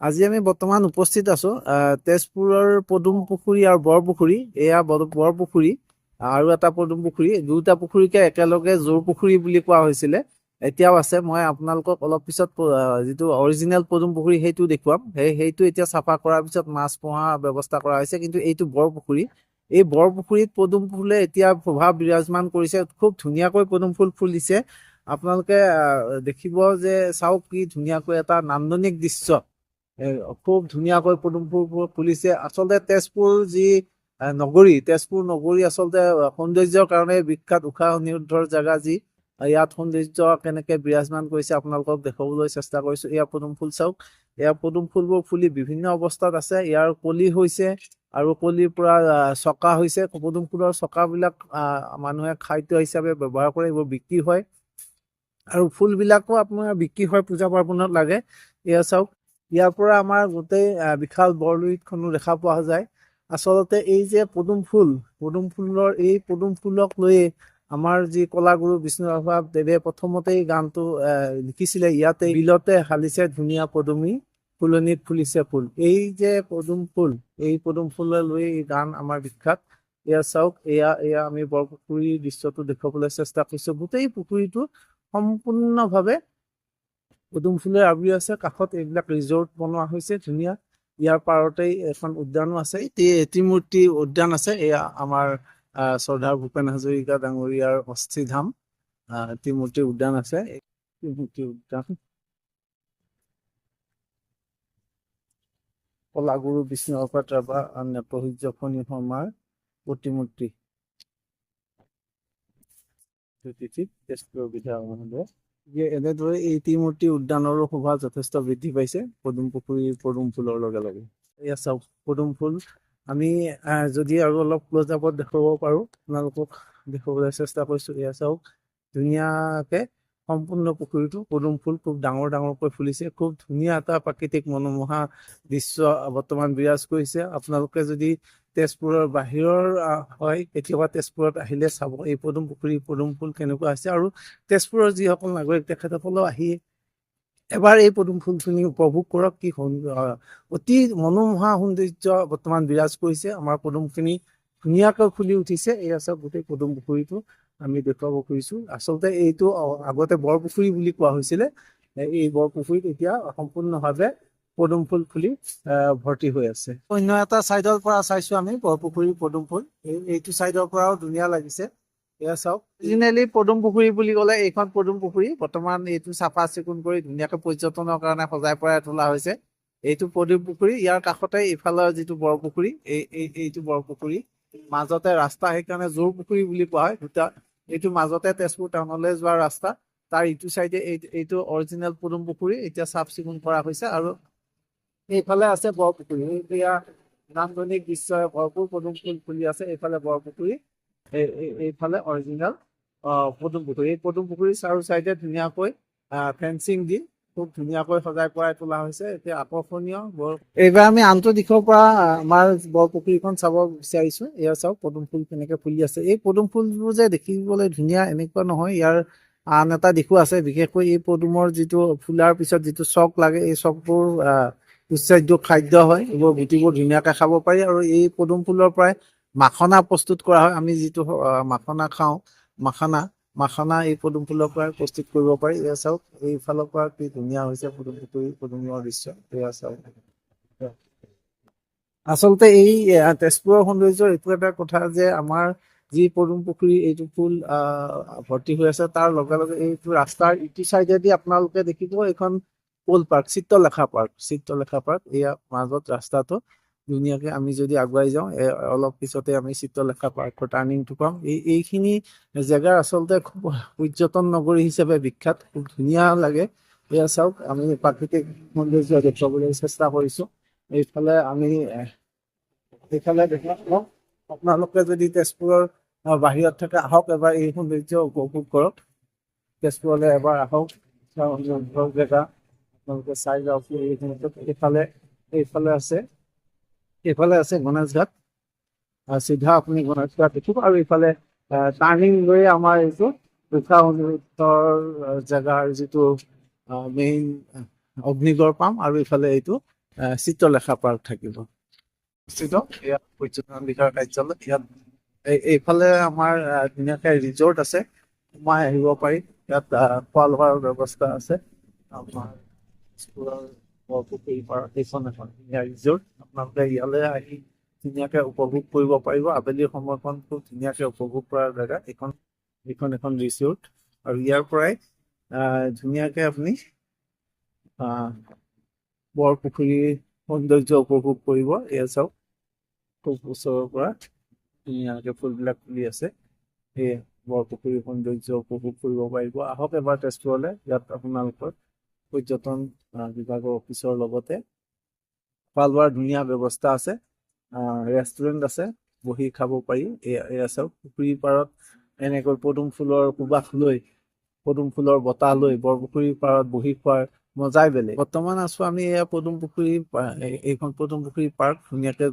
আজি আমি বৰ্তমান উপস্থিত আছো তেজপুৰৰ পদুম পুখুৰী আৰু বৰপুখুৰী। এয়া বৰপুখুৰী আৰু এটা পদুম পুখুৰী, দুটা পুখুৰীকে একেলগে জোৰ পুখুৰী বুলি কোৱা হৈছিলে। এতিয়াও আছে। মই আপোনালোকক অলপ পিছত যিটো অৰিজিনেল পদুম পুখুৰী সেইটো দেখুৱাম। সেইটো এতিয়া চাফা কৰাৰ পিছত মাছ পোহাৰ ব্যৱস্থা কৰা হৈছে, কিন্তু এইটো বৰপুখুৰী। এই বৰপুখুৰীত পদুম ফুলে এতিয়া প্ৰভাৱ বিৰাজমান কৰিছে। খুব ধুনীয়াকৈ পদুম ফুল ফুলিছে। আপোনালোকে দেখিব যে চাওক কি ধুনীয়াকৈ এটা নান্দনিক দৃশ্য। এ খুব ধুনীয়াকৈ পদুম ফুলবোৰ ফুলিছে। আচলতে তেজপুৰ যি তেজপুৰ নগৰী আচলতে সৌন্দৰ্যৰ কাৰণে বিখ্যাত। উষা অনিৰুদ্ধৰ জেগা যি, ইয়াত সৌন্দৰ্য কেনেকে বিৰাজমান কৰিছে আপোনালোকক দেখুৱাবলৈ চেষ্টা কৰিছো। এয়া পদুম ফুল চাওক। এয়া পদুম ফুলবোৰ ফুলি বিভিন্ন অৱস্থাত আছে। ইয়াৰ কলি হৈছে আৰু কলিৰ পৰা চকা হৈছে। পদুম ফুলৰ চকাবিলাক মানুহে খাদ্য হিচাপে ব্যৱহাৰ কৰে, এইবোৰ বিক্ৰী হয়। আৰু ফুলবিলাকো আপোনাৰ বিক্ৰী হয়, পূজা পাৰ্বণত লাগে। এয়া চাওক, ইয়াৰ পৰা আমাৰ গোটেই বিশাল বৰলুইতখনো দেখা পোৱা যায়। আচলতে এই যে পদুম ফুলক লৈয়ে আমাৰ যি কলাগুৰু বিষ্ণুৰাভা দেৱে প্ৰথমতেই গানটো লিখিছিলে, ইয়াতে বিলতে হালিছে ধুনীয়া পদুমী, ফুলনিত ফুলিছে ফুল। এই যে পদুম ফুলক লৈ এই গান আমাৰ বিখ্যাত। এয়া চাওক, এয়া আমি বৰপুখুৰীৰ দৃশ্যটো দেখুৱাবলৈ চেষ্টা কৰিছো। গোটেই পুখুৰীটো সম্পূৰ্ণভাৱে পদুম ফুলে আৱৰি আছে। কাষত এইবিলাক ৰিজৰ্ট বনোৱা হৈছে ধুনীয়া। ইয়াৰ পাৰতেই এখন উদ্যানো আছে, এটিমূৰ্তি উদ্যান আছে। এয়া আমাৰ শ্ৰদ্ধাৰ ভূপেন হাজৰিকা ডাঙৰীয়াৰ অস্থিধাম এটিমূৰ্তি উদ্যান আছে। এটিমূৰ্তি উদ্যান, কলাগুৰু বিষ্ণুৰাভা নেপথ্য ফণী শৰ্মাৰ প্ৰতিমূৰ্তি তেজপুৰৰ বিধায়ক মহোদয়। এনেদৰে এই ত্ৰিমূৰ্তি উদ্যানৰো শোভা যথেষ্ট বৃদ্ধি পাইছে পদুম ফুলৰ লগে লগে। এয়া চাওক পদুম ফুল। আমি যদি আৰু অলপ ক্লজ আপত দেখুৱাব পাৰো, আপোনালোকক দেখুৱাবলৈ চেষ্টা কৰিছো। এয়া চাওক, ধুনীয়াকে সম্পূৰ্ণ পুখুৰীটো পদুম ফুল খুব ডাঙৰ ডাঙৰকৈ ফুলিছে। খুব ধুনীয়া এটা প্ৰাকৃতিক মনোমোহা দৃশ্য বৰ্তমান বিৰাজ কৰিছে। আপোনালোকে যদি তেজপুৰৰ বাহিৰৰ হয়, কেতিয়াবা তেজপুৰত আহিলে চাব এই পদুম ফুল কেনেকুৱা আছে। আৰু তেজপুৰৰ যিসকল নাগৰিক তেখেতসকলেও আহি এবাৰ এই পদুম ফুলখিনি উপভোগ কৰক। কি অতি মনোমোহা সৌন্দৰ্য বৰ্তমান বিৰাজ কৰিছে। আমাৰ পদুমখিনি ধুনীয়াকৈ ফুলি উঠিছে। এয়া চাওক, গোটেই পদুম পুখুৰীটো আমি দেখুৱাব খুজিছো। আচলতে এইটো আগতে বৰপুখুৰী বুলি কোৱা হৈছিলে। এই বৰপুখুৰীত এতিয়া সম্পূৰ্ণভাৱে পদুম ফুল ফুলি ভৰ্তি হৈ আছে। অন্য এটা চাইডৰ পৰা চাইছো আমি বৰপুখুৰীৰ পদুম ফুল। এইটো চাইডৰ পৰাও ধুনীয়া লাগিছে। এয়া চাওক, অৰিজিনেলি পদুম পুখুৰী বুলি ক'লে এইখন পদুম পুখুৰী। বৰ্তমান এইটো চাফা চিকুণ কৰি ধুনীয়াকৈ পৰ্যটনৰ কাৰণে সজাই পৰাই তোলা হৈছে। এইটো পদুম পুখুৰী। ইয়াৰ কাষতে ইফালৰ যিটো বৰপুখুৰী, এইটো বৰপুখুৰী। মাজতে ৰাস্তা, সেইকাৰণে জোৰ পুখুৰী বুলি কোৱা হয় দুটা। এইটো মাজতে তেজপুৰ টাউনলৈ যোৱা ৰাস্তা, তাৰ ইটো চাইডে এইটো অৰিজিনেল পদুম পুখুৰী এতিয়া চাফ চিকুণ কৰা হৈছে। আৰু এইফালে আছে বৰপুখুৰী। এতিয়া নান্দনিক দৃশ্য, ভৰপূৰ পদুম ফুল ফুলি আছে। এইফালে বৰপুখুৰী, এইফালে অৰিজিনেল পদুম পুখুৰী। এই পদুম পুখুৰী চাৰু চাইডে ধুনীয়াকৈ ফেঞ্চিং দি খুব ধুনীয়াকৈ সজাই পৰাই তোলা হৈছে। এতিয়া আকৰ্ষণীয় এইবাৰ আমি আনটো দিশৰ পৰা আমাৰ বৰপুখুৰীখন চাব বিচাৰিছো। এয়া চাওক পদুম ফুল কেনেকে ফুলি আছে। এই পদুম ফুলবোৰ যে দেখিবলৈ ধুনীয়া এনেকুৱা নহয়, ইয়াৰ আন এটা দিশো আছে। বিশেষকৈ এই পদুমৰ যিটো ফুলাৰ পিছত যিটো চক লাগে, এই চকবোৰ সুস্বাদ্য খাদ্য হয়। এইবোৰ গুটিবোৰ ধুনীয়াকে খাব পাৰি। আৰু এই পদুম ফুলৰ পৰাই মাখনা প্ৰস্তুত কৰা হয়। আমি যিটো মাখনা খাওঁ, মাখনা এই পদুম ফুলৰ পৰাই প্ৰস্তুত কৰিব পাৰি। এয়া চাওক, এইফালৰ পৰা কি ধুনীয়া হৈছে পদুমৰ দৃশ্য। এয়া চাওক। আচলতে এই তেজপুৰৰ সৌন্দৰ্যৰ এইটো এটা কথা যে আমাৰ যি পদুম পুখুৰী, এইটো ফুল ভৰ্তি হৈ আছে। তাৰ লগে লগে এইটো ৰাস্তাৰ ইটো চাইডেদি আপোনালোকে দেখিব এইখন প'ল পাৰ্ক, চিত্ৰলেখা পাৰ্ক। এয়া মাজত ৰাস্তাটো ধুনীয়াকে আমি যদি আগুৱাই যাওঁ, অলপ পিছতে আমি চিত্ৰলেখা পাৰ্কৰ টাৰ্ণিংটো পাম। এইখিনি জেগাৰ আচলতে খুব পৰ্যটন নগৰী হিচাপে বিখ্যাত। খুব ধুনীয়া লাগে। এয়া চাওক, আমি প্ৰাকৃতিক সৌন্দৰ্য দেখুৱাবলৈ চেষ্টা কৰিছো। এইফালে আমি আপোনালোকে যদি তেজপুৰৰ বাহিৰত থাকে, আহক এবাৰ এই সৌন্দৰ্য উপভোগ কৰক। তেজপুৰলৈ এবাৰ আহক, জেগা আপোনালোকে চাই যাওক। এইফালে আছে গণেশ ঘাট। চিধা আপুনি গণেশ ঘাট দেখিব। আৰু ইফালে টাৰ্ণিং লৈ আমাৰ এইটো উষা অনিৰুদ্ধৰ জেগাৰ যিটো মেইন অগ্নিগড় পাম। আৰু ইফালে এইটো চিত্ৰলেখা পাৰ্ক থাকিব। ইয়াত পৰ্যটন বিভাগৰ কাৰ্যালয়, ইয়াত এইফালে আমাৰ ধুনীয়াকে ৰিজৰ্ট আছে, সোমাই আহিব পাৰি। ইয়াত খোৱা লোৱাৰ ব্যৱস্থা আছে। আমাৰ স্কুলৰ পুখুৰী পাৰত এইখন এখন ধুনীয়া ৰিজৰ্ট, আপোনালোকে ইয়ালৈ আহি ধুনীয়াকে উপভোগ কৰিব পাৰিব। আবেলি সময়কণ খুব ধুনীয়াকে উপভোগ কৰাৰ জেগা এইখন এখন ৰিজৰ্ট। আৰু ইয়াৰ পৰাই ধুনীয়াকে আপুনি বৰপুখুৰীৰ সৌন্দৰ্য উপভোগ কৰিব। এয়া চাওক, খুব ওচৰৰ পৰা ধুনীয়াকে ফুলবিলাক ফুলি আছে। এই বৰপুখুৰীৰ সৌন্দৰ্য উপভোগ কৰিব পাৰিব। আহক এবাৰ তেজপুৰলৈ। ইয়াত আপোনালোকৰ পৰ্যটন বিভাগৰ অফিচৰ লগতে খোৱা লোৱাৰ ধুনীয়া ব্যৱস্থা আছে, ৰেষ্টুৰেণ্ট আছে, বহি খাব পাৰি। এয়া চাওক, পুখুৰীৰ পাৰত এনেকৈ পদুম ফুলৰ সুবাস লৈ, পদুম ফুলৰ বতাহ লৈ বৰপুখুৰীৰ পাৰত বহি খোৱাৰ মজাই বেলেগ। বৰ্তমান আছো আমি এয়া পদুম পুখুৰী, এইখন পদুম পুখুৰী পাৰ্ক ধুনীয়াকে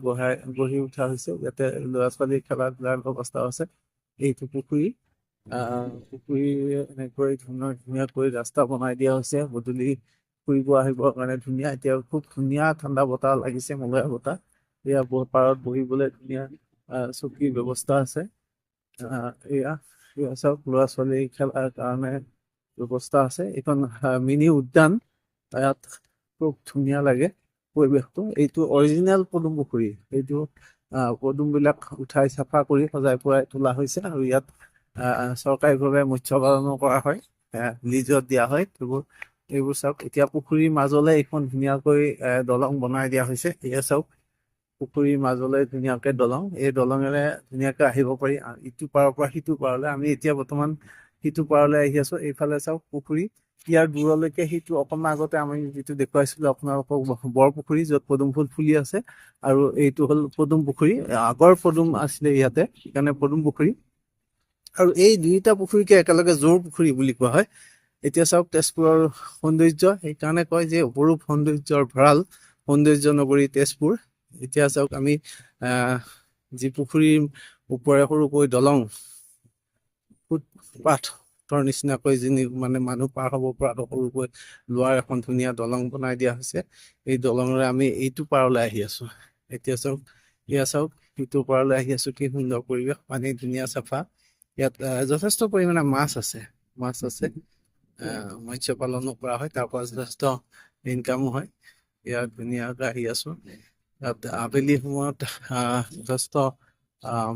গঢ়ি উঠা হৈছে। ইয়াতে ল'ৰা ছোৱালী খেলা ধূলাৰ ব্যৱস্থা আছে। এইটো পুখুৰী, পুখুৰী এনেকৈ ধুনীয়াকৈ ৰাস্তা বনাই দিয়া হৈছে। গধূলি ফুৰিব আহিবৰ কাৰণে ধুনীয়া। এতিয়া খুব ধুনীয়া ঠাণ্ডা বতাহ লাগিছে, মলয়া বতাহ। এয়া পাৰত বহিবলৈ ধুনীয়া চকীৰ ব্যৱস্থা আছে। এয়া চাওক, ল'ৰা ছোৱালী খেলাৰ কাৰণে ব্যৱস্থা আছে। এইখন মিনি উদ্যান। ইয়াত খুব ধুনীয়া লাগে পৰিৱেশটো। এইটো অৰিজিনেল পদুম পুখুৰী। এইটো পদুম বিলাক উঠাই চাফা কৰি সজাই পৰাই তোলা হৈছে। আৰু ইয়াত চৰকাৰীভাৱে মৎস্য পালনো কৰা হয়, লিজত দিয়া হয়। এইবোৰ চাওক, এতিয়া পুখুৰীৰ মাজলৈ এইখন ধুনীয়াকৈ দলং বনাই দিয়া হৈছে। এয়া চাওক, পুখুৰীৰ মাজলৈ ধুনীয়াকে দলং, এই দলঙেৰে ধুনীয়াকে আহিব পাৰি ইটো পাৰৰ পৰা সিটো পাৰলৈ। আমি এতিয়া বৰ্তমান সিটো পাৰলৈ আহি আছো। এইফালে চাওক পুখুৰী, ইয়াৰ দূৰলৈকে সিটো অকণমান আগতে আমি যিটো দেখুৱাইছিলো আপোনালোকক, বৰপুখুৰী, য'ত পদুম ফুল ফুলি আছে। আৰু এইটো হ'ল পদুম পুখুৰী, আগৰ পদুম আছিলে ইয়াতে, সেইকাৰণে পদুম পুখুৰী। আৰু এই দুইটা পুখুৰীকে একেলগে যোৰ পুখুৰী বুলি কোৱা হয়। এতিয়া চাওক, তেজপুৰৰ সৌন্দৰ্য, সেইকাৰণে কয় যে অপৰূপ সৌন্দৰ্যৰ ভঁৰাল, সৌন্দৰ্য নগৰী তেজপুৰ। এতিয়া চাওক, আমি যি পুখুৰীৰ ওপৰে সৰুকৈ দলং, ফুটপাথৰ নিচিনাকৈ যিনি মানে মানুহ পাৰ হ'ব পৰাটো সৰুকৈ লোৱাৰ এখন ধুনীয়া দলং বনাই দিয়া হৈছে। এই দলঙেৰে আমি এইটো পাৰলৈ আহি আছো। এতিয়া চাওক, এয়া চাওক, ইটো পাৰলৈ আহি আছো। কি সুন্দৰ পৰিৱেশ, পানী ধুনীয়া চাফা। ইয়াত যথেষ্ট পৰিমাণে মাছ আছে। মৎস্য পালনো কৰা হয়, তাৰ পৰা যথেষ্ট ইনকামো হয়। ইয়াত ধুনীয়াকৈ আহি আছো। ইয়াত আবেলি সময়ত যথেষ্ট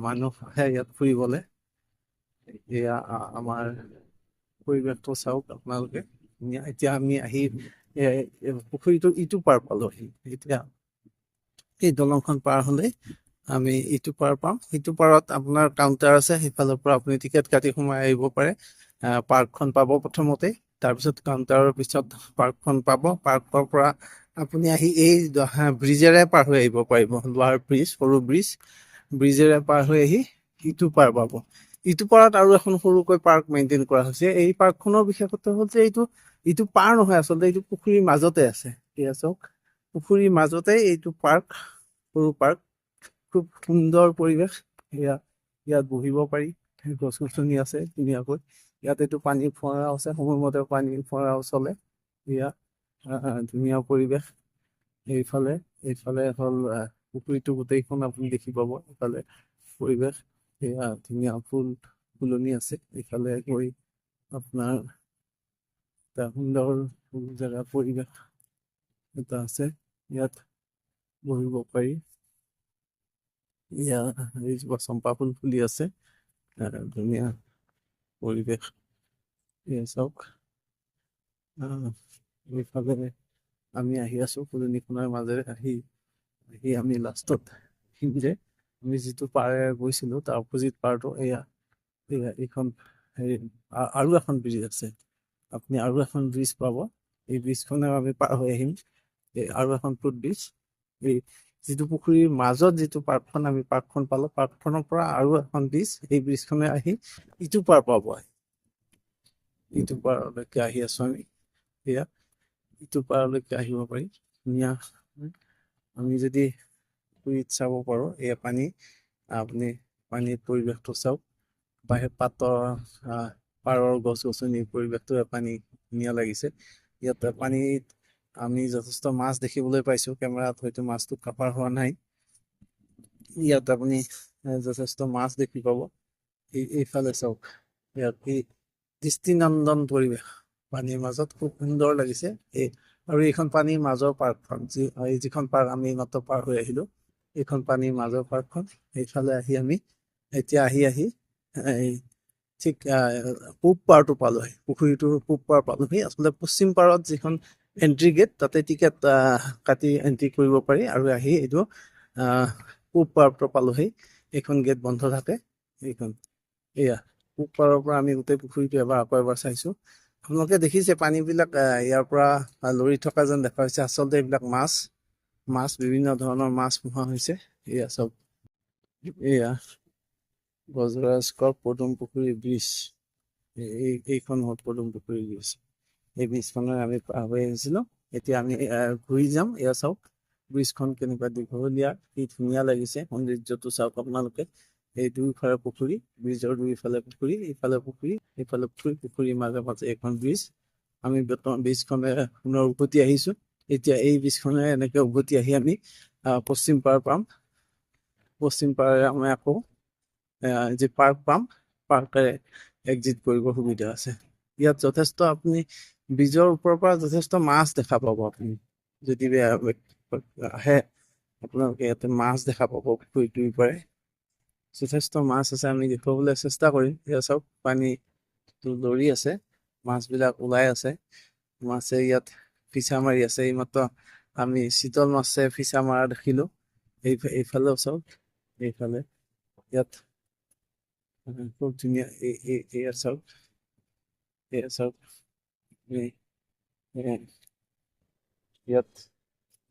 মানুহ আহে ইয়াত ফুৰিবলে। এয়া আমাৰ পৰিৱেশটো চাওক আপোনালোকে, ধুনীয়া। এতিয়া আমি আহি পুখুৰীটো ইটো পাৰ পালোহি। এতিয়া এই দলংখন পাৰ হলে আমি ইটো পাৰ পাম। সিটো পাৰত আপোনাৰ কাউণ্টাৰ আছে, সেইফালৰ পৰা আপুনি টিকেট কাটি সোমাই আহিব পাৰে। পাৰ্কখন পাব প্ৰথমতে, তাৰপিছত কাউণ্টাৰৰ পিছত পাৰ্কখন পাব। পাৰ্কৰ পৰা আপুনি আহি এই ব্ৰিজেৰে পাৰ হৈ আহিব পাৰিব। লোৱাৰ ব্ৰিজ, সৰু ব্ৰিজেৰে পাৰ হৈ আহি ইটো পাৰ পাব। ইটো পাৰত আৰু এখন সৰুকৈ পাৰ্ক মেইনটেইন কৰা হৈছে। এই পাৰ্কখনৰ বিশেষত্ব হ'ল যে ইটো পাৰ নহয়, আচলতে এইটো পুখুৰীৰ মাজতে আছে। এয়া চাওক, পুখুৰীৰ মাজতে এইটো পাৰ্ক, সৰু পাৰ্ক, খুব সুন্দৰ পৰিৱেশ। ইয়াত বহিব পাৰি, গছ গছনি আছে ধুনীয়াকৈ। ইয়াত এইটো পানীৰ ফোৱাৰাও আছে, সময়মতে পানীৰ ফোৱাৰাও চলে। এয়া ধুনীয়া পৰিৱেশ। এইফালে হ'ল পুখুৰীটো গোটেইখন আপুনি দেখি পাব। এইফালে পৰিৱেশ, এয়া ধুনীয়া ফুলনি আছে। এইফালে গৈ আপোনাৰ এটা সুন্দৰ জেগা, পৰিৱেশ এটা আছে, ইয়াত বহিব পাৰি। এইজোপা চম্পা ফুল ফুলি আছে, ধুনীয়া পৰিৱেশ। এয়া চাওক, এইফালে আমি আহি আছো ফুলনিখনৰ মাজেৰে আহি আমি লাষ্টত যে আমি যিটো পাৰে গৈছিলো, তাৰ অপজিট পাৰটো এইখন আৰু এখন ব্ৰিজ আছে। আপুনি আৰু এখন ব্ৰিজ পাব। এই ব্ৰিজখনেও আমি পাৰ হৈ আহিম। আৰু এখন ফুট ব্ৰিজ, এই যিটো পুখুৰীৰ মাজত যিটো পাৰ্কখন, আমি পাৰ্কখন পালো। পাৰ্কখনৰ পৰা আৰু এখন ব্ৰিজ, এই ব্ৰিজখনে আহি ইটো পাৰ পাব। ইটো পাৰলৈকে আহি আছো আমি। এয়া ইটো পাৰলৈকে আহিব পাৰি। ধুনীয়া, আমি যদি পুখুৰীত চাব পাৰো, এয়া পানী, আপুনি পানীৰ পৰিৱেশটো চাওক। পাৰৰ গছ গছনিৰ পৰিৱেশটো পানী ধুনীয়া লাগিছে। ইয়াত পানীত আমি যথেষ্ট মাছ দেখিবলৈ পাইছো, কেমেৰাত হয়তো মাছটো কাভাৰ হোৱা নাই। ইয়াত আপুনি যথেষ্ট মাছ দেখি পাব। এইফালে চাওক, ইয়াত এই দৃষ্টিনন্দন পৰিৱেশ, পানীৰ মাজত খুব সুন্দৰ লাগিছে। আৰু এইখন পানীৰ মাজৰ পাৰ্কখন, যিখন পাৰ্ক আমি মাত্ৰ পাৰ হৈ আহিলো, এইখন পানীৰ মাজৰ পাৰ্কখন। এইফালে আমি এতিয়া আহি এই ঠিক পূব পাৰটো পালোহি, পুখুৰীটোৰ পূব পাৰ পালোহি। আচলতে পশ্চিম পাৰত যিখন এন্ট্ৰি গেট, তাতে টিকেট কাটি এন্ট্ৰি কৰিব পাৰি, আৰু এইটো পূব পাৰটো পালোহি। এইখন গেট বন্ধ থাকে। এইখন এয়া পূব পাৰৰ পৰা আমি গোটেই পুখুৰীটো আকৌ এবাৰ চাইছো। আপোনালোকে দেখিছে পানীবিলাক ইয়াৰ পৰা লৰি থকা যেন দেখা হৈছে। আচলতে এইবিলাক মাছ বিভিন্ন ধৰণৰ মাছ পোহা হৈছে। এয়া চব, এয়া বজৰাজকৰ পদুম পুখুৰী ব্ৰিজ। এইখন হ'ল পদুম পুখুৰী ব্ৰিজ। এই ব্ৰিজখনৰ আমি পাৰ হৈ আহিছিলো। এতিয়া আমি ঘূৰি যাম। এয়া চাওক, ব্ৰিজখন কেনেকুৱা দীঘলীয়া, কি ধুনীয়া লাগিছে। সৌন্দৰ্যটো চাওক আপোনালোকে। এই দুয়োফালে পুখুৰী, ব্ৰিজৰ দুয়োফালে পুখুৰী, এইফালে পুখুৰী, এইফালে পুখুৰী, পুখুৰীৰ মাজে মাজে এখন ব্ৰিজ। আমি বৰ্তমান ব্ৰিজখনে পুনৰ উভতি আহিছো। এতিয়া এই ব্ৰিজখনে এনেকে উভতি আহি আমি পশ্চিম পাৰ পাম। পশ্চিম পাৰে আমি আকৌ যি পাৰ্ক পাম, পাৰ্কেৰে এক্সিট কৰিব সুবিধা আছে। ইয়াত যথেষ্ট আপুনি ব্ৰিজৰ ওপৰৰ পৰা যথেষ্ট মাছ দেখা পাব। আপুনি যদি আহে, আপোনালোকে ইয়াতে মাছ দেখা পাব। পুখুৰী দুই পাৰে যথেষ্ট মাছ আছে। আমি দেখুৱাবলৈ চেষ্টা কৰিম। এয়া চাওক, পানীটো লৰি আছে, মাছবিলাক ওলাই আছে। মাছে ইয়াত ফিচা মাৰি আছে। এইমাত্ৰ আমি চিতল মাছে ফিচা মাৰা দেখিলো। এইফালেও চাওক, এইফালে ইয়াত খুব ধুনীয়া। এয়া চাওক, এয়া চাওক, ইয়াত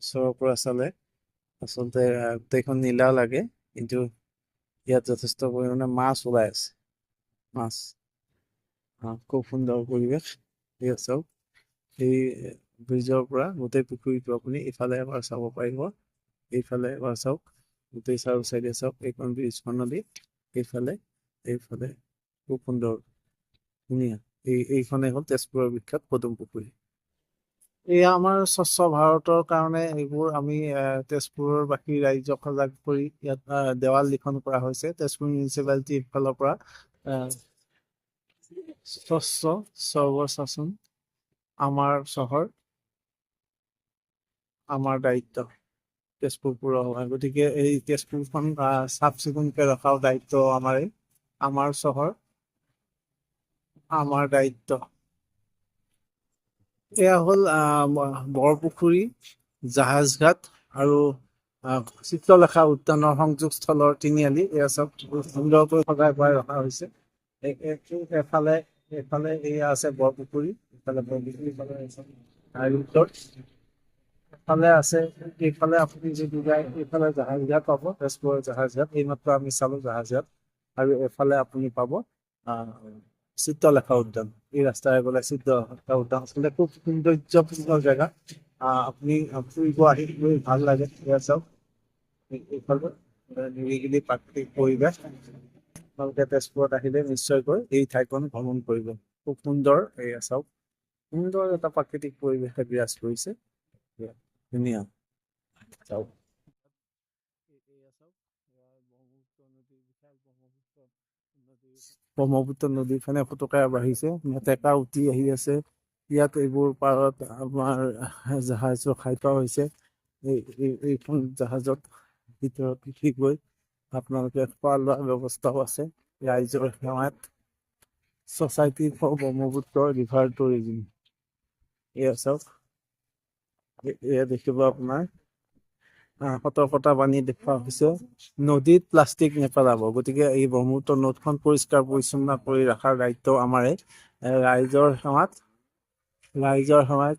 ওচৰৰ পৰা চালে আচলতে গোটেইখন নীলা লাগে, কিন্তু ইয়াত যথেষ্ট পৰিমাণে মাছ ওলাই আছে। মাছ খুব সুন্দৰ পৰিৱেশ। এয়া চাওক, এই ব্ৰিজৰ পৰা গোটেই পুখুৰীটো আপুনি ইফালে এবাৰ চাব পাৰিব। এইফালে এবাৰ চাওক, গোটেই চাৰু চাইডে চাওক। এইখন ব্ৰিজখন নদী, এইফালে খুব সুন্দৰ, ধুনীয়া। এইখনে হ'ল তেজপুৰৰ বিখ্যাত পদুম পুখুৰী। এয়া আমাৰ স্বচ্ছ ভাৰতৰ কাৰণে এইবোৰ আমি তেজপুৰৰ বাকী ৰাইজক সজাগ কৰি ইয়াত দেৱাল লিখন কৰা হৈছে। তেজপুৰ মিউনিচিপালিটিৰ ফালৰ পৰা স্বচ্ছ সৰ্বশাসন, আমাৰ চহৰ, আমাৰ দায়িত্ব। তেজপুৰ পৌৰসভা, গতিকে এই তেজপুৰখন চাফ চিকুণকে ৰখাৰ দায়িত্ব আমাৰেই। আমাৰ চহৰ, আমাৰ দায়িত্ব। এয়া হ'ল বৰপুখুৰী, জাহাজঘাট আৰু চিত্ৰলেখা উদ্যানৰ সংযোগস্থলৰ তিনিআলি। এয়া চব সুন্দৰকৈ সজাই পৰাই ৰখা হৈছে। এফালে এয়া আছে বৰপুখুৰী, এফালে আছে। এইফালে আপুনি যদি যায়, এইফালে জাহাজঘাট পাব, তেজপুৰৰ জাহাজঘাট। এইমাত্ৰ আমি চালো জাহাজঘাট। আৰু এফালে আপুনি পাব চিত্ৰলেখা উদ্যান। এই ৰাস্তাৰে গ'লে চিত্ৰলেখা উদ্যান আচলতে খুব সৌন্দৰ্যপূৰ্ণ জেগা। আপুনি ফুৰিব আহি গৈ ভাল লাগে। এয়া চাওক, এইফালে নিৰিবিলি প্ৰাকৃতিক পৰিৱেশ। আপোনালোকে তেজপুৰত আহিলে নিশ্চয়কৈ এই ঠাইখন ভ্ৰমণ কৰিব। খুব সুন্দৰ। এয়া চাওক, সুন্দৰ এটা প্ৰাকৃতিক পৰিৱেশে বিৰাজ কৰিছে। ধুনীয়া। চাওক, ব্ৰহ্মপুত্ৰ নদীখনে ফুটুকাই বাঢ়িছে, মেটেকা উঠি আহি আছে। ইয়াত এইবোৰ পাৰত আমাৰ জাহাজ ৰখাই থোৱা হৈছে। এইখন জাহাজত ভিতৰত উঠি গৈ আপোনালোকে খোৱা লোৱাৰ ব্যৱস্থাও আছে। ৰাইজৰ সেৱাত society for Brahmaputra river tourism. এয়া চাওক, এয়া দেখিব আপোনাৰ সতৰ্কতা বাণী দেখুওৱা হৈছে, নদীত প্লাষ্টিক নেপেলাব। গতিকে এই ব্ৰহ্মপুত্ৰ নদখন পৰিষ্কাৰ পৰিচ্ছন্ন কৰি ৰখাৰ দায়িত্ব আমাৰে। ৰাইজৰ সেৱাত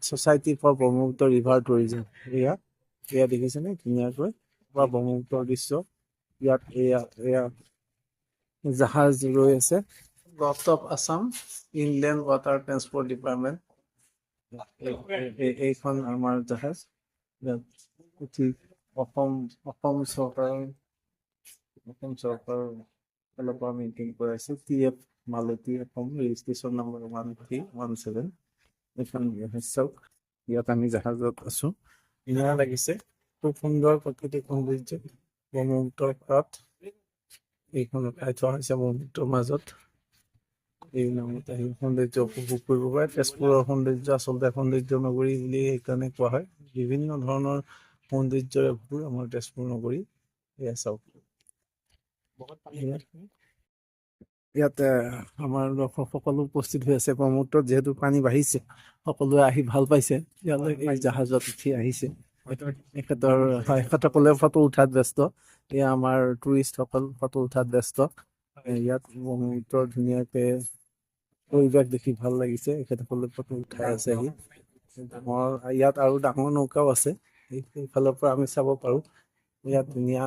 society for Brahmaputra river tourism. এয়া দেখিছেনে ধুনীয়াকৈ ব্ৰহ্মপুত্ৰৰ দৃশ্য। ইয়াত এয়া জাহাজ ৰৈ আছে। Government of Assam inland water transport department. এইখন আমাৰ জাহাজ। উঠি অসম চৰকাৰৰ ফালৰ পৰা মিটিং কৰাইছে। TF মালতী অসম, ৰেজিষ্ট্ৰেশ্যন নম্বৰ 1317। এইখন জাহাজ চাওক, ইয়াত আমি জাহাজত আছো, ধুনীয়া লাগিছে, খুব সুন্দৰ প্ৰাকৃতিক সৌন্দৰ্য ব্ৰহ্মপুত্ৰৰ পাৰত এইখন উঠাই থোৱা হৈছে ব্ৰহ্মপুত্ৰৰ মাজত। এই নামত আহি সৌন্দৰ্য উপভোগ কৰিব পাৰে। তেজপুৰৰ সৌন্দৰ্য আচলতে সৌন্দৰ্য নগৰী বুলি সেইকাৰণে কোৱা হয়। বিভিন্ন ধৰণৰ সৌন্দৰ্যৰে ভৰপূৰ আমাৰ তেজপুৰ নগৰী। এয়া চাওক, ইয়াত আমাৰ দৰ্শক সকলো উপস্থিত হৈ আছে। ব্ৰহ্মপুত্ৰত যিহেতু পানী বাঢ়িছে, সকলোৱে আহি ভাল পাইছে, ইয়ালৈ এই জাহাজত উঠি আহিছে। এখেতসকলে ফটো উঠাত ব্যস্ত। এয়া আমাৰ টুৰিষ্টসকল ফটো উঠাত ব্যস্ত। ইয়াত ব্ৰহ্মপুত্ৰৰ ধুনীয়াকে পৰিৱেশ দেখি ভাল লাগিছে, এখেতসকলে ফটো উঠাই আছে আহি। ডাঙৰ ইয়াত আৰু ডাঙৰ নৌকাও আছে, এইফালৰ পৰা আমি চাব পাৰো। ইয়াত ধুনীয়া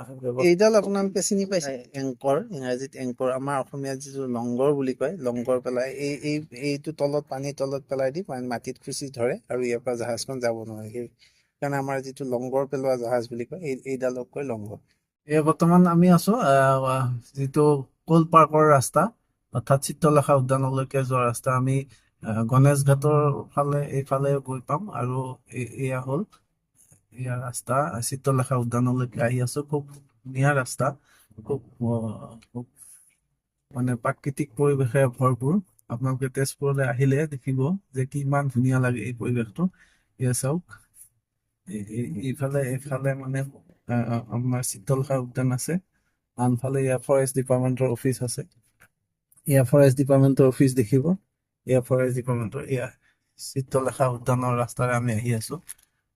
এইডাল আপোনালোকে চিনি পাইছে, এংকৰ, ইংৰাজীত এংকৰ, আমাৰ অসমীয়াত যিটো লংগৰ বুলি কয়, লংগৰ পেলাই এইটো তলত, পানীৰ তলত পেলাই দি মাটিত খুচি ধৰে আৰু ইয়াৰ পৰা জাহাজখন যাব নোৱাৰে। সেইকাৰণে আমাৰ যিটো লংগৰ পেলোৱা জাহাজ বুলি কয়, এইডালক কয় লংগৰ। এয়া বৰ্তমান আমি আছো যিটো কোল পাৰ্কৰ ৰাস্তা, অৰ্থাৎ চিত্ৰলেখা উদ্যানলৈকে যোৱা ৰাস্তা। আমি গণেশ ঘাটৰ ফালে এইফালে গৈ পাম আৰু এয়া হ'ল ইয়াৰ ৰাস্তা। চিত্ৰলেখা উদ্যানলৈকে আহি আছো। খুব ধুনীয়া ৰাস্তা, খুব মানে প্ৰাকৃতিক পৰিৱেশে ভৰপূৰ। আপোনালোকে তেজপুৰলৈ আহিলে দেখিব যে কিমান ধুনীয়া লাগে এই পৰিৱেশটো। এয়া চাওক, এইফালে মানে আমাৰ চিত্ৰলেখা উদ্যান আছে, আনফালে ইয়াৰ ফৰেষ্ট ডিপাৰ্টমেণ্টৰ অফিচ আছে। এয়া ফৰেষ্ট ডিপাৰ্টমেণ্টৰ অফিচ দেখিব, এয়া ফৰেষ্ট ডিপাৰ্টমেণ্টৰ। এয়া চিত্ৰলেখা উদ্যানৰ ৰাস্তাৰে আমি আহি আছো।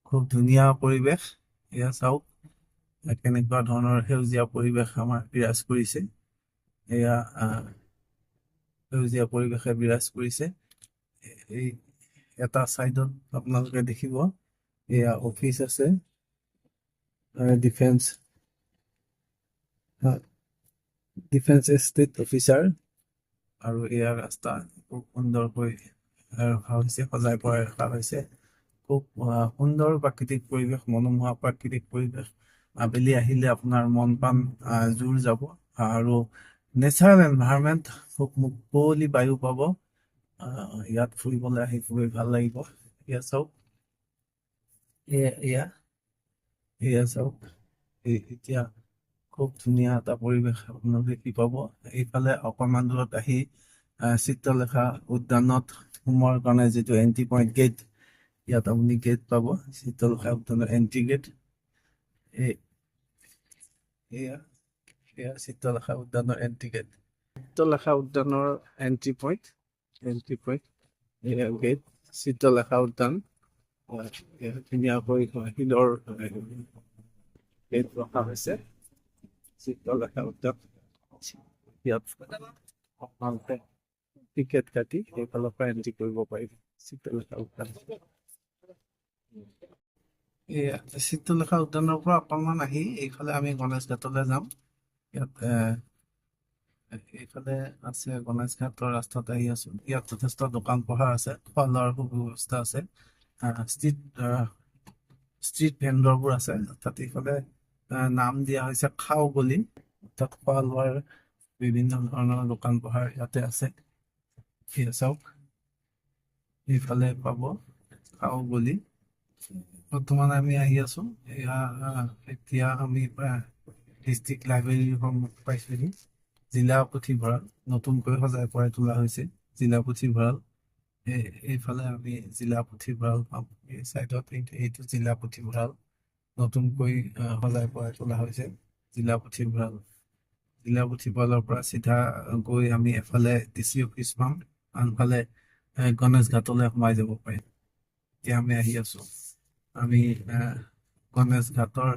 খুব ধুনীয়া পৰিৱেশ। এয়া চাওক কেনেকুৱা ধৰণৰ সেউজীয়া পৰিৱেশ আমাৰ বিৰাজ কৰিছে। এয়া সেউজীয়া পৰিৱেশে বিৰাজ কৰিছে। এই এটা চাইডত আপোনালোকে দেখিব এয়া অফিচ আছে, ডিফেন্স এষ্টেট অফিচাৰ। আৰু এয়া ৰাস্তা খুব সুন্দৰকৈ ৰখা হৈছে, সজাই পৰাই ৰখা হৈছে। খুব সুন্দৰ প্ৰাকৃতিক পৰিৱেশ, মনোমোহা প্ৰাকৃতিক পৰিৱেশ। আবেলি আহিলে আপোনাৰ মন প্ৰাণ জোৰ যাব আৰু নেচাৰেল এনভাইৰনমেণ্ট, খুব মুকলি বায়ু পাব। ইয়াত ফুৰিবলৈ আহি খুবেই ভাল লাগিব। এয়া চাওক, এয়া চাওক, এতিয়া খুব ধুনীয়া এটা পৰিৱেশ আপোনালোকে কি পাব। এইফালে অকণমান দূৰত আহি চিত্ৰলেখা উদ্যানত সোমোৱাৰ কাৰণে যিটো এণ্ট্ৰি পইণ্ট গেট, ইয়াত আপুনি গেট পাব, চিত্ৰলেখা উদ্যানৰ এণ্ট্ৰি গেট। এয়া চিত্ৰলেখা উদ্যানৰ এণ্ট্ৰি গেট, চিত্ৰলেখা উদ্যানৰ এণ্ট্ৰি পইণ্ট। এয়া গেট, চিত্ৰলেখা উদ্যান। ধুনীয়াকৈ শিলৰ গেট ৰখা হৈছে চিত্ৰলেখা উদ্যান। ইয়াত আপোনালোকে টিকেট কাটি সেইফালৰ পৰা এণ্ট্ৰি কৰিব পাৰিব চিত্ৰলেখা উদ্যান। এয়া চিত্ৰলেখা উদ্যানৰ পৰা অকণমান আহি এইফালে আমি গণেশ ঘাটলৈ যাম। ইয়াত এইফালে আছে গণেশ ঘাটৰ ৰাস্তাত আহি আছো। ইয়াত যথেষ্ট দোকান পোহাৰ আছে, খোৱা লোৱাৰ সুব্যৱস্থা আছে, ষ্ট্ৰীট ভেণ্ডৰবোৰ আছে। তাত এইফালে নাম দিয়া হৈছে খাও গলি, তাত খোৱা লোৱাৰ বিভিন্ন ধৰণৰ দোকান পোহাৰ ইয়াতে আছে। চাওক, এইফালে পাব খাও গলি। বৰ্তমান আমি আহি আছো, এতিয়া আমি ডিষ্ট্ৰিক্ট লাইব্ৰেৰীৰ সন্মুখ পাইছোহি। জিলা পুথিভঁৰাল নতুনকৈ সজাই পৰাই তোলা হৈছে, জিলা পুথিভঁৰাল। এইফালে আমি জিলা পুথিভঁৰাল পাম। এই চাইডত এইটো জিলা পুথিভঁৰাল নতুনকৈ সজাই পৰাই তোলা হৈছে, জিলা পুথিভঁৰাল। জিলা পুথিভঁৰালৰ পৰা চিধা গৈ আমি এফালে DC অফিচ পাম, আনফালে গণেশ ঘাটলৈ সোমাই যাব পাৰিম। এতিয়া আমি আহি আছো, আমি গণেশ ঘাটৰ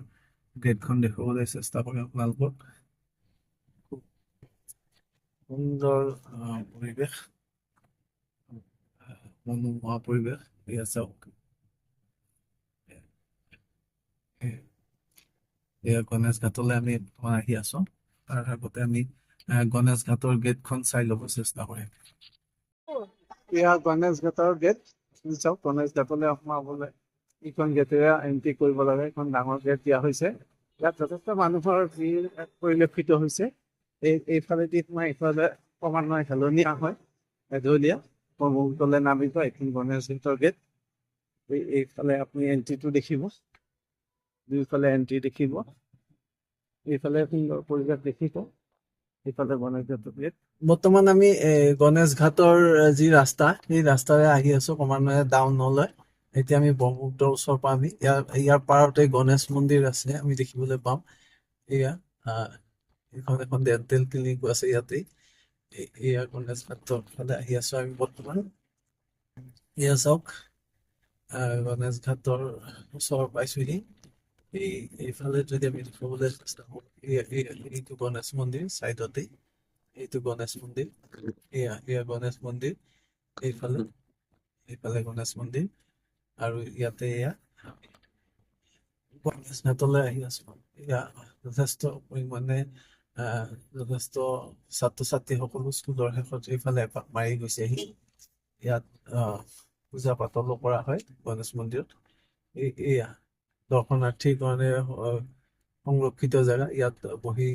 গেটখন দেখুৱাবলৈ চেষ্টা কৰিম আপোনালোকক। খুব সুন্দৰ পৰিৱেশ, মনোমোহা পৰিৱেশ। এয়া চাওক, এয়া গণেশ ঘাটলৈ আমি আহি আছো। তাৰ আগতে আমি গণেশ ঘাটৰ গেটখন চাই ল'ব চেষ্টা কৰিম। এয়া গণেশ ঘাটৰ গেট, চাওক, গণেশ ঘাটলৈ সোমাবলৈ এইখন গেটেৰে এণ্ট্ৰি কৰিব লাগে। এখন ডাঙৰ গেট দিয়া হৈছে। ইয়াত যথেষ্ট মানুহৰ ভিৰ পৰিলক্ষিত হৈছে। এইফালেদি সোমাই ইফালে ক্ৰমান্বয়ে হেলনীয়া হয়, এঢলীয়া ব্ৰহ্মপুত্ৰলৈ নামিব। এইখন গণেশ ঘাটৰ গেট। এইফালে আপুনি এন্ট্ৰিটো দেখিব, দুইফালে এন্ট্ৰি দেখিব, এইফালে সুন্দৰ পৰিৱেশ দেখিব, এইফালে গণেশ ঘাটৰ গেট। বৰ্তমান আমি গণেশ ঘাটৰ যি ৰাস্তা, সেই ৰাস্তাৰে আহি আছো ক্ৰমান্বয়ে ডাউনলৈ। এতিয়া আমি ব্ৰহ্মপুত্ৰৰ ওচৰ পামহি। ইয়াৰ পাৰতে গণেশ মন্দিৰ আছে, আমি দেখিবলৈ পাম। এয়া এইখন এখন ডেণ্টেল ক্লিনিকো আছে ইয়াতে। এয়া গণেশ ঘাটৰ ফালে আহি আছো আমি বৰ্তমান। এয়া চাওক, গণেশ ঘাটৰ ওচৰ পাইছোহি। এইফালে যদি আমি দেখিবলৈ চেষ্টা কৰো, এইটো গণেশ মন্দিৰ চাইডতে, এইটো গণেশ মন্দিৰ, এয়া গণেশ মন্দিৰ, এইফালে গণেশ মন্দিৰ, আৰু ইয়াতে এয়া গণেশ ঘাটলৈ আহি আছো। এয়া যথেষ্ট পৰিমাণে যথেষ্ট ছাত্ৰ ছাত্ৰী সকলো স্কুলৰ শেষত এইফালে এপাক মাৰি গৈছেহি। ইয়াত পূজা পাতলো কৰা হয় গণেশ মন্দিৰত। এয়া দৰ্শনাৰ্থীৰ কাৰণে সংৰক্ষিত জেগা। ইয়াত বহি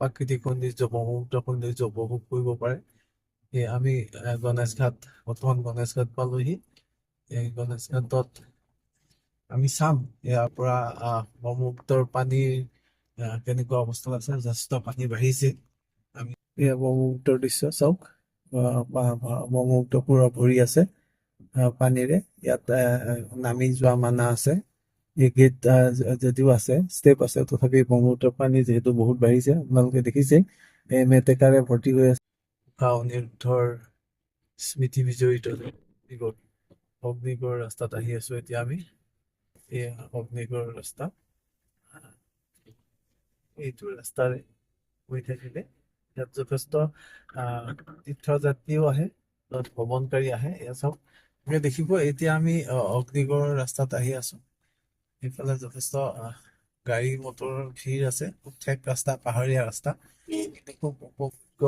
প্ৰাকৃতিক সৌন্দৰ্য, ব্ৰহ্মপুত্ৰ সৌন্দৰ্য উপভোগ কৰিব পাৰে। আমি গণেশ ঘাট, বৰ্তমান গণেশ ঘাট পালোহি। এই গণেশ ঘাটত আমি চাম ইয়াৰ পৰা ব্ৰহ্মপুত্ৰৰ পানীৰ কেনেকুৱা অৱস্থাত আছে। যথেষ্ট পানী বাঢ়িছে। আমি এয়া ব্ৰহ্মপুত্ৰৰ দৃশ্য চাওক, ব্ৰহ্মপুত্ৰ পুৰা ভৰি আছে পানীৰে। ইয়াত নামি যোৱা মানা আছে। এই গেট যদিও আছে, ষ্টেপ আছে, তথাপি ব্ৰহ্মপুত্ৰৰ পানী যিহেতু বহুত বাঢ়িছে, আপোনালোকে দেখিছে মেটেকাৰে ভৰ্তি হৈ আছে। অনিৰুদ্ধৰ স্মৃতি বিজড়িত অগ্নিগড় ৰাস্তাত আহি আছো এতিয়া আমি। এয়া অগ্নিগড় ৰাস্তা। এইটো ৰাস্তাৰে গৈ থাকিলে ইয়াত যথেষ্ট তীৰ্থযাত্ৰীও আহে, ভ্ৰমণকাৰী আহে। এয়া চাওক, দেখিব এতিয়া আমি অগ্নিগড় ৰাস্তাত আহি আছো। এইফালে যথেষ্ট গাড়ী মটৰৰ ভিৰ আছে। ঠেক ৰাস্তা, পাহাৰীয়া ৰাস্তা, খুব উপযোগ্য।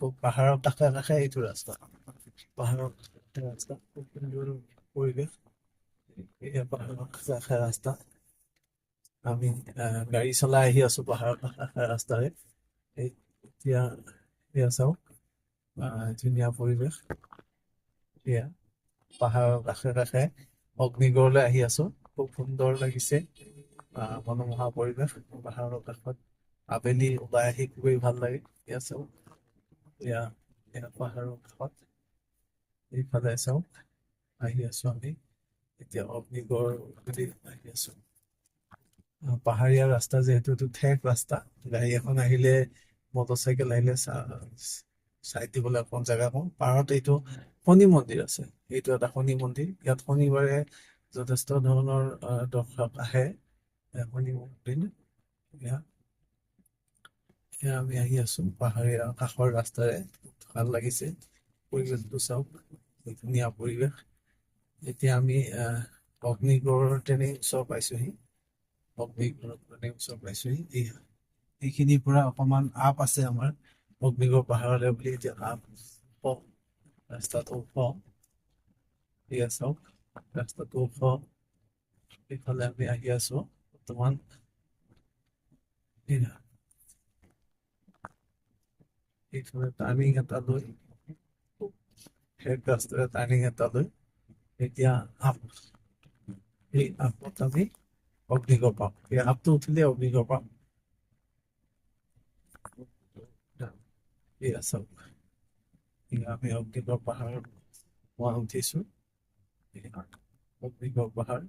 খুব পাহাৰৰ কাষে কাষে এইটো ৰাস্তা, পাহাৰৰ কাষে ৰাস্তা, খুব সুন্দৰ পৰিৱেশ। এয়া পাহাৰৰ কাষে কাষে ৰাস্তা। আমি গাড়ী চলাই আহি আছো পাহাৰৰ কাষে ৰাস্তাৰে। এতিয়া এয়া চাওক, ধুনীয়া পৰিৱেশ। এয়া পাহাৰৰ কাষে কাষে অগ্নিগড়লৈ আহি আছো। খুব সুন্দৰ লাগিছে, মনোমোহা পৰিৱেশ। পাহাৰৰ কাষত আবেলি ওলাই আহি খুবেই ভাল লাগে। এয়া চাওক, এয়া পাহাৰৰ কাষত, এইফালে চাওক, আহি আছো আমি এতিয়া অগ্নিগড় বুলি আহি আছো। পাহাৰীয়া ৰাস্তা, যিহেতু এইটো ঠেক ৰাস্তা, গাড়ী এখন আহিলে, মটৰচাইকেল আহিলে চাইড দিবলৈ অকণ জেগা কম। পাহাৰত এইটো শনি মন্দিৰ আছে, এইটো এটা শনি মন্দিৰ। ইয়াত শনিবাৰে যথেষ্ট ধৰণৰ দৰ্শক আহে শনি মন্দিৰ। আমি আহি আছো পাহাৰীয়া কাষৰ ৰাস্তাৰে, ভাল লাগিছে পৰিৱেশটো চাওক, ধুনীয়া পৰিৱেশ। এতিয়া আমি অগ্নিগড় ট্ৰেইনিং ওচৰ পাইছোহি। অগ্নিগড় ট্ৰেইনিং ওচৰ পাইছোহি। এইখিনিৰ পৰা অকমান আপ আছে আমাৰ অগ্নিগড় পাহাৰলৈ বুলি। এতিয়া আপ ৰাস্তাটো ওখ, এয়া চাওক, ৰাস্তাটো ওখ। এইফালে আমি আহি আছো বৰ্তমান। এইফালে টাৰ্ণিং এটা লৈ, ৰাস্তাৰে টাৰ্ণিং এটা লৈ এতিয়া এই আপত আমি অগ্নিগড় পাম। এই আপটো উঠিলে অগ্নিগড় পাম। এয়া চাওক, আমি অগ্নিগড় পাহাৰত উঠিছো। অগ্নিগড় পাহাৰ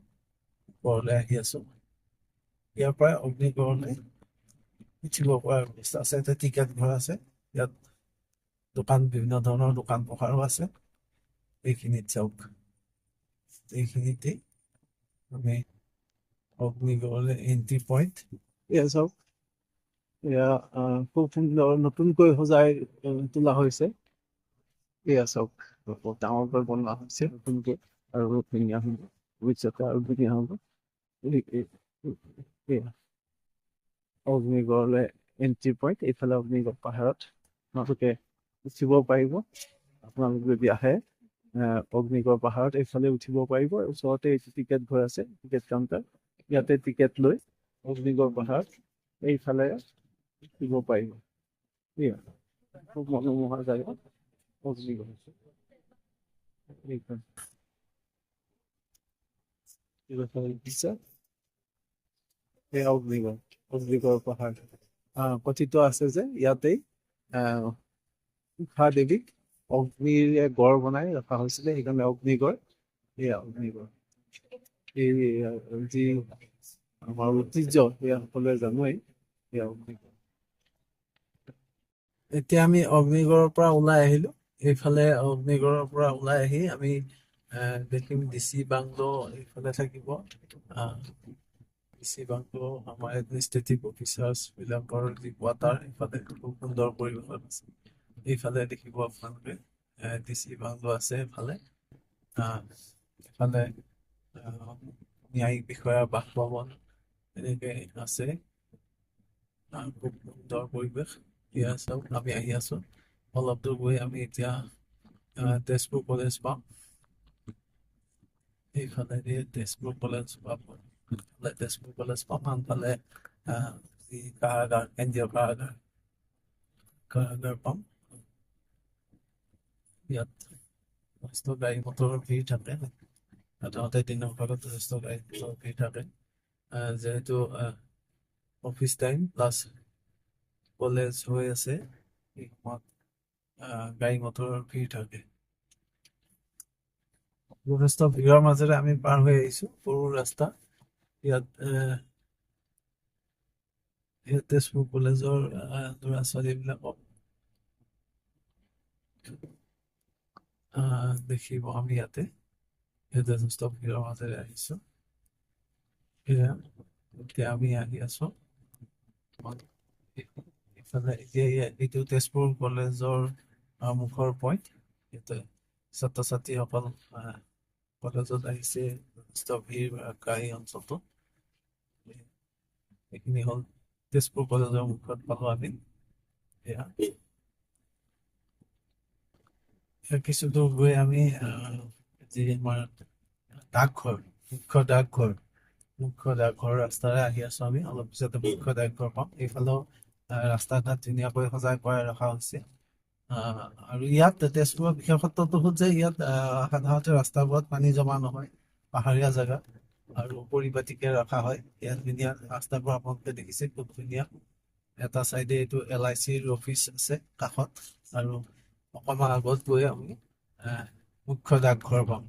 ওপৰলৈ আহি আছো। ইয়াৰ পৰা অগ্নিগড়লৈ উঠিব পৰা ব্যৱস্থা আছে। এতিয়া টিকেট ঘৰ আছে ইয়াত, দোকান, বিভিন্ন ধৰণৰ দোকান পোহাৰো আছে। এইখিনিত চাওক, এইখিনিতে আমি অগ্নিগড়লৈ এন্ট্ৰি পইণ্ট। এয়া চাওক, এয়া খুব সুন্দৰ নতুনকৈ সজাই তোলা হৈছে। এয়া চাওক, ডাঙৰকৈ বনোৱা হৈছে নতুনকৈ, আৰু ধুনীয়া হ'ব ভৱিষ্যতে, আৰু ধুনীয়া হ'ব। অগ্নিগড়লৈ এন্ট্ৰি পইণ্ট। এইফালে অগ্নিগড় পাহাৰত আপোনালোকে উঠিব পাৰিব। আপোনালোক যদি আহে অগ্নিগড় পাহাৰত, এইফালে উঠিব পাৰিব। ওচৰতে এইটো টিকেট ঘৰ আছে, টিকেট কাউণ্টাৰ। ইয়াতে টিকেট লৈ অগ্নিগড় পাহাৰত এইফালে উঠিব পাৰিব। খুব মনোমোহা জেগা অগ্নিগড়। দিছে এই অগ্নিগড় পাহাৰ কথিত আছে যে ইয়াতেই আহ উষা দেৱীক অগ্নিৰে গড় বনাই ৰখা হৈছিলে, সেইকাৰণে অগ্নিগড়। এয়া অগ্নিগড়। এই যি আমাৰ ঐতিহ্য সেয়া সকলোৱে জানোৱেই। সেয়া অগ্নিগড়। এতিয়া আমি অগ্নিগড়ৰ পৰা ওলাই আহিলো। এইফালে অগ্নিগড়ৰ পৰা ওলাই আহি আমি দেখিম ডিচি বাংলো এইফালে থাকিব। ডিচি বাংলো আমাৰ এডমিনিষ্ট্ৰেটিভ অফিচাৰ্ছ বিলাকৰ যি কোৱাৰ্টাৰ, এইফালে খুব সুন্দৰ পৰিৱেশত আছে। এইফালে দেখিব আপোনালোকে ডিচি বাংলো আছে। এইফালে এইফালে ন্যায়িক বিষয়া বাসভৱন এনেকে আছে। খুব সুন্দৰ পৰিৱেশ। এয়া চাওক, আমি আহি আছো। অলপ দূৰ গৈ আমি এতিয়া তেজপুৰ কলেজ পাম। এইফালে তেজপুৰ কলেজ পাম। তেজপুৰ কলেজ পাম। আনফালে যি কাৰাগাৰ, কেন্দ্ৰীয় কাৰাগাৰ পাম। ইয়াত যথেষ্ট গাড়ী মটৰৰ ভিৰ থাকে। সাধাৰণতে দিনৰ ভাগত যথেষ্ট গাড়ী মটৰৰ ভিৰ থাকে। যিহেতু অফিচ টাইম প্লাছ কলেজ হৈ আছে, এই সময়ত গাড়ী মটৰৰ ভিৰ থাকে। যথেষ্ট ভিৰৰ মাজেৰে আমি পাৰ হৈ আহিছো সৰু ৰাস্তা। ইয়াত তেজপুৰ কলেজৰ ল'ৰা ছোৱালীবিলাকক দেখিব আমি ইয়াতে। যথেষ্ট ভিৰৰ মাজেৰে আহিছো। এতিয়া আমি আহি আছো ইফালে। এতিয়া এইটো তেজপুৰ কলেজৰ মুখৰ পইণ্ট। ইয়াতে ছাত্ৰ ছাত্ৰীসকল কলেজত আহিছে। যথেষ্ট ভিৰ গাড়ী অঞ্চলটো। এইখিনি হ'ল তেজপুৰ কলেজৰ মুখত পালো আমি। কিছু দূৰ গৈ আমি যি আমাৰ ডাকঘৰ, মুখ্য ডাকঘৰ ৰাস্তাৰে আহি আছো আমি। অলপ পিছতে মুখ্য ডাকঘৰ পাম। এইফালেও ৰাস্তা ঘাট ধুনীয়াকৈ সজাই পৰাই ৰখা হৈছে। আৰু ইয়াত তেজপুৰৰ বিশেষত্বটো হ'ল যে ইয়াত সাধাৰণতে ৰাস্তাবোৰত পানী জমা নহয়। পাহাৰীয়া জেগা আৰু পৰিপাটিকে ৰখা হয়। ইয়াত ধুনীয়া ৰাস্তাবোৰ আপোনালোকে দেখিছে, খুব ধুনীয়া। এটা চাইডে এইটো LICৰ অফিচ আছে কাষত, আৰু অকণমান আগত গৈ আমি মুখ্য ডাকঘৰ পাম।